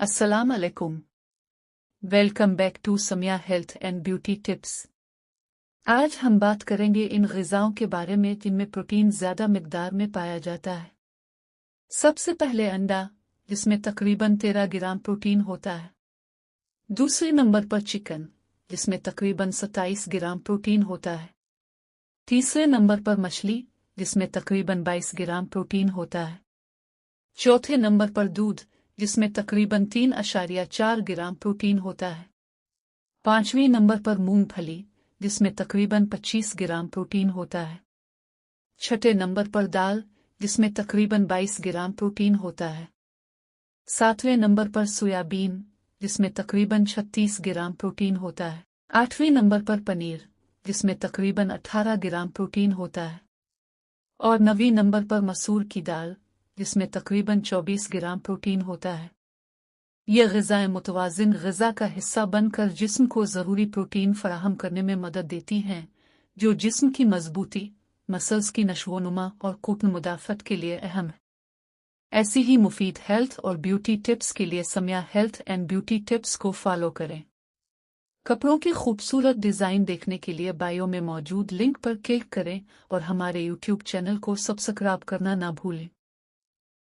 अस्सलाम अलैकुम। Welcome back to Samia health and beauty tips. आज हम बात करेंगे इन ग़िज़ाओं के बारे में जिनमें प्रोटीन ज़्यादा मिकदार में पाया जाता है। सबसे पहले अंडा, जिसमें तकरीबन 13 ग्राम प्रोटीन होता है। दूसरे नंबर पर चिकन, जिसमें तकरीबन 27 ग्राम प्रोटीन होता है। तीसरे नंबर पर मछली, जिसमें तकरीबन 22 ग्राम प्रोटीन होता है। चौथे नंबर पर दूध, जिसमें तकरीबन 3.4 ग्राम प्रोटीन होता है। पांचवें नंबर पर मूंगफली, जिसमें तकरीबन 25 ग्राम प्रोटीन होता है। छठे नंबर पर दाल, जिसमें तकरीबन 22 ग्राम प्रोटीन होता है। सातवें नंबर पर सोयाबीन, जिसमें तकरीबन 36 ग्राम प्रोटीन होता है। आठवें नंबर पर पनीर, जिसमें तकरीबन 18 ग्राम प्रोटीन होता है। और नवीं नंबर पर मसूर की दाल, जिसमें तकरीबन 24 ग्राम प्रोटीन होता है। ये ग़िज़ाएँ मुतवाज़िन ग़िज़ा का हिस्सा बनकर जिस्म को ज़रूरी प्रोटीन फराहम करने में मदद देती हैं, जो जिस्म की मजबूती, मसल्स की नशोनुमा और क़ुव्वत मुदाफ़त के लिए अहम है। ऐसी ही मुफीद हेल्थ और ब्यूटी टिप्स के लिए Samiya health and beauty tips को फॉलो करें। कपड़ों के खूबसूरत डिज़ाइन देखने के लिए बायो में मौजूद लिंक पर क्लिक करें और हमारे यूट्यूब चैनल को सब्सक्राइब करना ना भूलें।